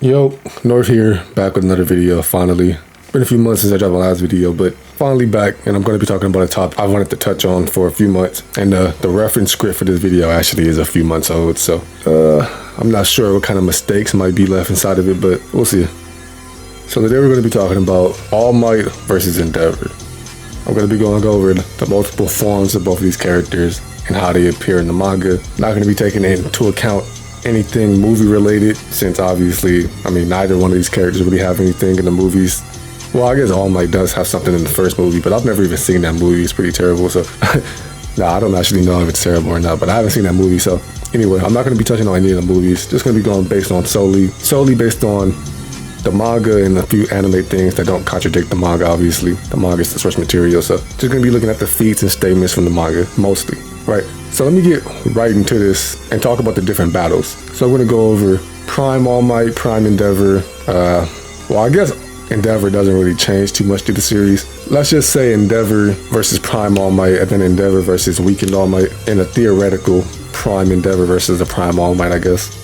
Yo, North here, back with another video, finally. Been a few months since I dropped my last video, but finally back, and I'm going to be talking about a topic I wanted to touch on for a few months. And the reference script for this video actually is a few months old, so I'm not sure what kind of mistakes might be left inside of it, but we'll see. So today we're going to be talking about All Might versus Endeavor. I'm going to be going over the multiple forms of both of these characters and how they appear in the manga. Not going to be taking into account anything movie related, since obviously, neither one of these characters really have anything in the movies. Well, I guess All Might does have something in the first movie, but I've never even seen that movie. It's pretty terrible, so I don't actually know if it's terrible or not, but I haven't seen that movie. So anyway, I'm not going to be touching on any of the movies. Just going to be going based on solely based on the manga and a few anime things that don't contradict the manga. Obviously, the manga is the source material, so just going to be looking at the feats and statements from the manga mostly. Right, so let me get right into this and talk about the different battles. So I'm going to go over Prime All Might, Prime Endeavor. Well, I guess Endeavor doesn't really change too much through the series. Let's just say Endeavor versus Prime All Might, and then Endeavor versus Weakened All Might, and a theoretical Prime Endeavor versus a Prime All Might, I guess.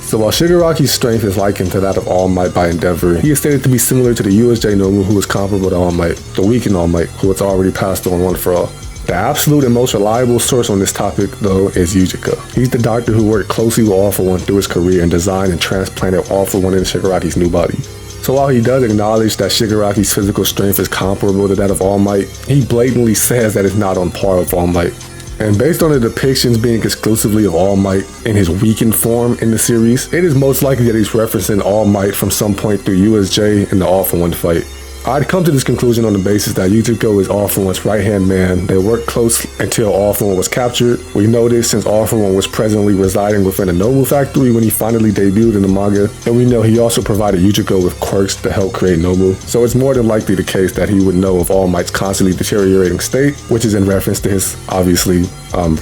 So while Shigaraki's strength is likened to that of All Might by Endeavor, he is stated to be similar to the USJ Nomu, who is comparable to All Might, the Weakened All Might, who is already passed on one for all. The absolute and most reliable source on this topic, though, is Yujiko. He's the doctor who worked closely with All For One through his career and designed and transplanted All For One into Shigaraki's new body. So while he does acknowledge that Shigaraki's physical strength is comparable to that of All Might, he blatantly says that it's not on par with All Might. And based on the depictions being exclusively of All Might in his weakened form in the series, it is most likely that he's referencing All Might from some point through USJ in the All For One fight. I'd come to this conclusion on the basis that Yujiko is All For One's right-hand man. They worked close until All For One was captured. We know this since All For One was presently residing within a Nomu factory when he finally debuted in the manga, and we know he also provided Yujiko with quirks to help create Nomu. So it's more than likely the case that he would know of All Might's constantly deteriorating state, which is in reference to his obviously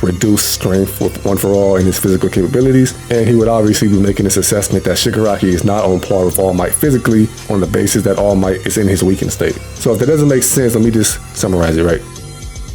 reduced strength with One For All and his physical capabilities, and he would obviously be making this assessment that Shigaraki is not on par with All Might physically on the basis that All Might is in his weakened state. So if that doesn't make sense, let me just summarize it right.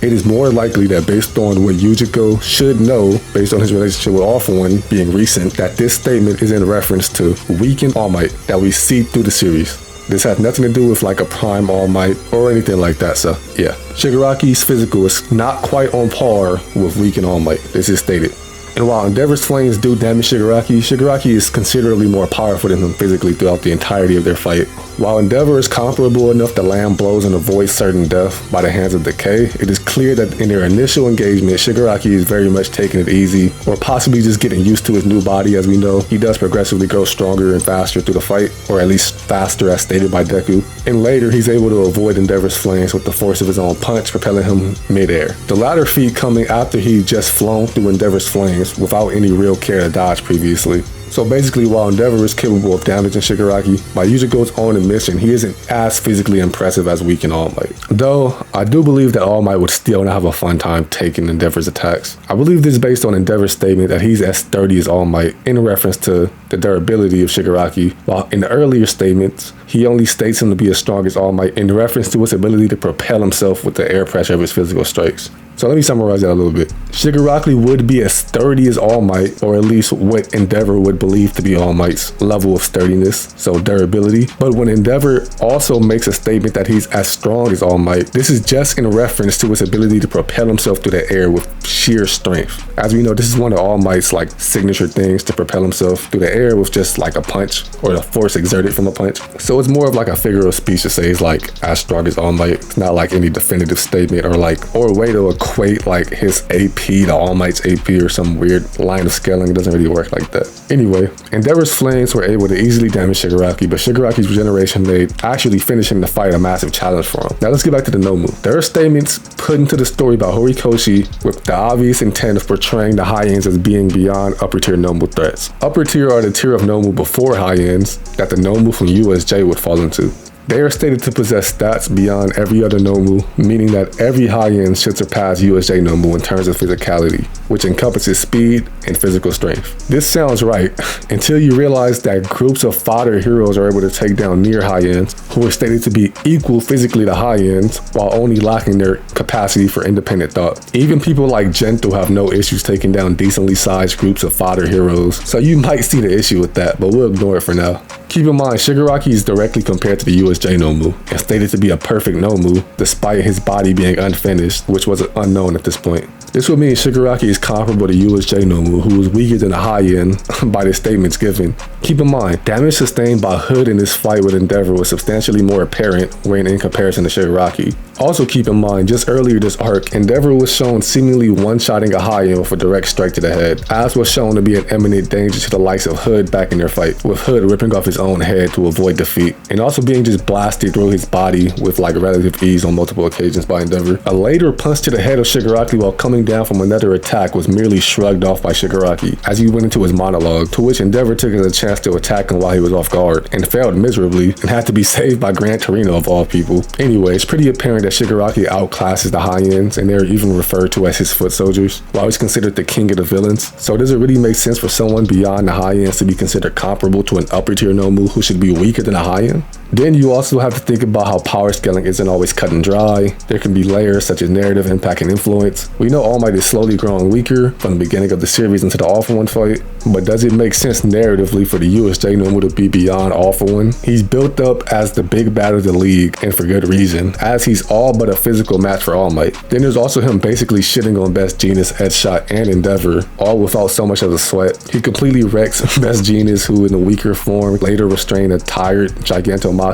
It is more likely that based on what Yujiko should know, based on his relationship with All For One being recent, that this statement is in reference to weakened All Might that we see through the series. This has nothing to do with like a Prime All Might or anything like that, so yeah. Shigaraki's physical is not quite on par with weakened All Might. This is stated. And while Endeavor's flames do damage Shigaraki is considerably more powerful than him physically throughout the entirety of their fight. While Endeavor is comparable enough to land blows and avoid certain death by the hands of decay, it is clear that in their initial engagement, Shigaraki is very much taking it easy, or possibly just getting used to his new body. As we know, he does progressively grow stronger and faster through the fight, or at least faster as stated by Deku. And later, he's able to avoid Endeavor's flames with the force of his own punch, propelling him mid-air. The latter feat coming after he just flown through Endeavor's flames without any real care to dodge previously. So basically, while Endeavor is capable of damaging Shigaraki, by Yujiko's own admission, he isn't as physically impressive as Weakened All Might. Though, I do believe that All Might would still not have a fun time taking Endeavor's attacks. I believe this is based on Endeavor's statement that he's as sturdy as All Might in reference to the durability of Shigaraki, while in the earlier statements, he only states him to be as strong as All Might in reference to his ability to propel himself with the air pressure of his physical strikes. So let me summarize that a little bit. Shigaraki would be as sturdy as All Might, or at least what Endeavor would believe to be All Might's level of sturdiness, so durability. But when Endeavor also makes a statement that he's as strong as All Might, this is just in reference to his ability to propel himself through the air with sheer strength. As we know, this is one of All Might's like signature things, to propel himself through the air with just like a punch, or the force exerted from a punch. So it's more of like a figure of speech to say he's like as strong as All Might. It's not like any definitive statement or a way to equate like his AP to All Might's AP or some weird line of scaling. It doesn't really work like that. Anyway, Endeavor's flames were able to easily damage Shigaraki, but Shigaraki's regeneration made actually finishing the fight a massive challenge for him. Now let's get back to the Nomu. There are statements put into the story by Horikoshi with the obvious intent of portraying the high-ends as being beyond upper tier Nomu threats. Upper tier are the tier of Nomu before high-ends that the Nomu from USJ would fall into. They are stated to possess stats beyond every other Nomu, meaning that every high-end should surpass USJ Nomu in terms of physicality, which encompasses speed and physical strength. This sounds right until you realize that groups of fodder heroes are able to take down near high-ends who are stated to be equal physically to high-ends while only lacking their capacity for independent thought. Even people like Gentle have no issues taking down decently sized groups of fodder heroes, so you might see the issue with that, but we'll ignore it for now. Keep in mind, Shigaraki is directly compared to the USJ Nomu and stated to be a perfect Nomu despite his body being unfinished, which was unknown at this point. This would mean Shigaraki is comparable to USJ Nomu, who is weaker than the high-end by the statements given. Keep in mind, damage sustained by Hood in this fight with Endeavor was substantially more apparent when in comparison to Shigaraki. Also keep in mind, just earlier this arc, Endeavor was shown seemingly one-shotting a high-end with a direct strike to the head, as was shown to be an imminent danger to the likes of Hood back in their fight, with Hood ripping off his own head to avoid defeat, and also being just blasted through his body with like relative ease on multiple occasions by Endeavor. A later punch to the head of Shigaraki while coming down from another attack was merely shrugged off by Shigaraki as he went into his monologue, to which Endeavor took as a chance to attack him while he was off guard, and failed miserably and had to be saved by Gran Torino of all people. Anyway, it's pretty apparent that Shigaraki outclasses the high-ends, and they're even referred to as his foot soldiers, while he's considered the king of the villains. So does it really make sense for someone beyond the high-ends to be considered comparable to an upper-tier Nomu who should be weaker than a high-end? Then you also have to think about how power scaling isn't always cut and dry. There can be layers such as narrative, impact, and influence. We know All Might is slowly growing weaker from the beginning of the series into the All For One fight, but does it make sense narratively for the USJ Nomu to be beyond All For One? He's built up as the big bad of the league, and for good reason, as he's all but a physical match for All Might. Then there's also him basically shitting on Best Jeanist, Headshot, and Endeavor, all without so much of a sweat. He completely wrecks Best Jeanist, who in a weaker form later restrained a tired Gigantomachia,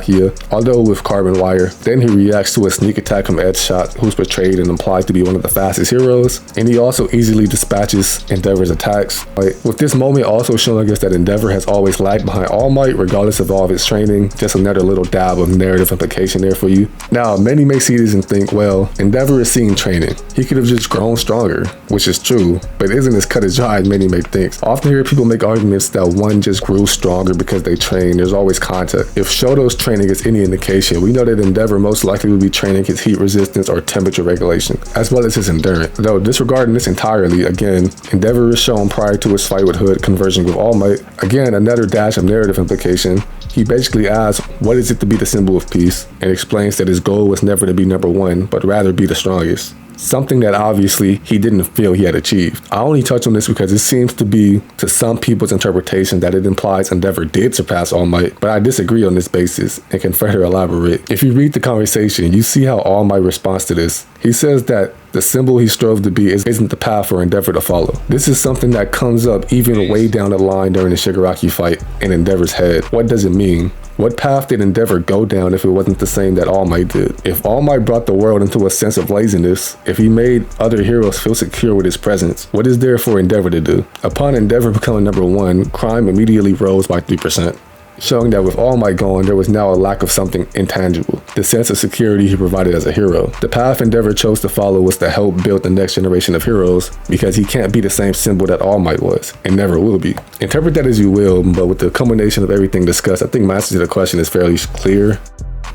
although with carbon wire. Then he reacts to a sneak attack from Headshot, who's portrayed and implied to be one of the fastest heroes, and he also easily dispatches Endeavor's attacks. With this moment also showing us that Endeavor has always lagged behind All Might regardless of all of its training. Just another little dab of narrative implication there for you. Now, many may see this and think, well, Endeavor is seen training. He could have just grown stronger, which is true, but isn't as cut as dry as many may think. I often hear people make arguments that one just grew stronger because they train. There's always context. If Shoto's training is any indication, we know that Endeavor most likely would be training his heat resistance or temperature regulation, as well as his endurance. Though disregarding this entirely, again, Endeavor is shown prior to his fight with Hood converging with All Might. Again, another dash of narrative implication. He basically asks, what is it to be the symbol of peace? And explains that his goal was never to be number one, but rather be the strongest. Something that obviously he didn't feel he had achieved. I only touch on this because it seems to be, to some people's interpretation, that it implies Endeavor did surpass All Might, but I disagree on this basis and can further elaborate. If you read the conversation, you see how All Might responds to this. He says that the symbol he strove to be isn't the path for Endeavor to follow. This is something that comes up even way down the line during the Shigaraki fight in Endeavor's head. What does it mean? What path did Endeavor go down if it wasn't the same that All Might did? If All Might brought the world into a sense of laziness, if he made other heroes feel secure with his presence, what is there for Endeavor to do? Upon Endeavor becoming number one, crime immediately rose by 3%. Showing that with All Might gone, there was now a lack of something intangible, the sense of security he provided as a hero. The path Endeavor chose to follow was to help build the next generation of heroes, because he can't be the same symbol that All Might was, and never will be. Interpret that as you will, but with the combination of everything discussed, I think my answer to the question is fairly clear.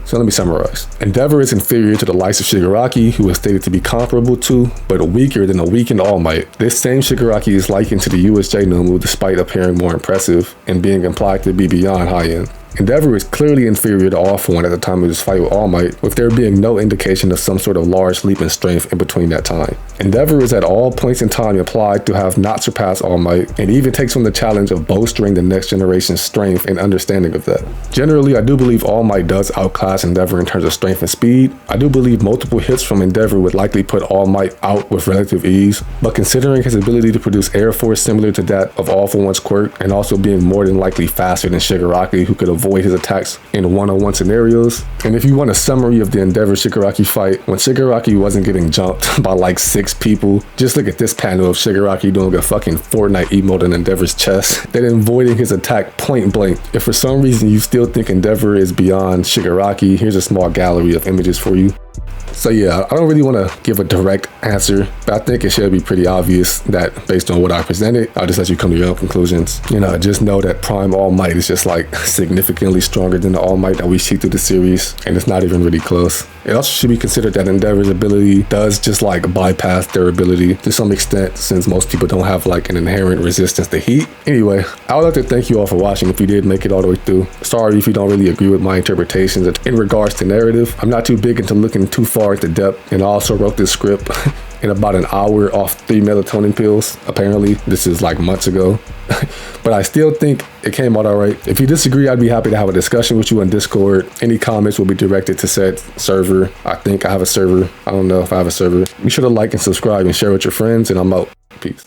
So let me summarize. Endeavor is inferior to the likes of Shigaraki, who is stated to be comparable to, but weaker than a weakened All Might. This same Shigaraki is likened to the USJ Nomu despite appearing more impressive and being implied to be beyond high-end. Endeavor is clearly inferior to All For One at the time of his fight with All Might, with there being no indication of some sort of large leap in strength in between that time. Endeavor is at all points in time implied to have not surpassed All Might, and even takes on the challenge of bolstering the next generation's strength and understanding of that. Generally, I do believe All Might does outclass Endeavor in terms of strength and speed. I do believe multiple hits from Endeavor would likely put All Might out with relative ease, but considering his ability to produce air force similar to that of All For One's quirk, and also being more than likely faster than Shigaraki, who could avoid his attacks in one-on-one scenarios. And if you want a summary of the Endeavor Shigaraki fight, when Shigaraki wasn't getting jumped by like 6 people, just look at this panel of Shigaraki doing a fucking Fortnite emote in Endeavor's chest, then avoiding his attack point blank. If for some reason you still think Endeavor is beyond Shigaraki, here's a small gallery of images for you. So yeah, I don't really want to give a direct answer, but I think it should be pretty obvious that based on what I presented, I'll just let you come to your own conclusions. Just know that Prime All Might is just like significantly stronger than the All Might that we see through the series, and it's not even really close. It also should be considered that Endeavor's ability does just like bypass their ability to some extent, since most people don't have like an inherent resistance to heat. Anyway, I would like to thank you all for watching if you did make it all the way through. Sorry if you don't really agree with my interpretations in regards to narrative. I'm not too big into looking too far into depth, and I also wrote this script in about an hour off 3 melatonin pills. Apparently, this is like months ago. But I still think it came out all right. If you disagree, I'd be happy to have a discussion with you on Discord. Any comments will be directed to said server. I think I have a server. I don't know if I have a server. Be sure to like and subscribe and share with your friends, and I'm out. Peace.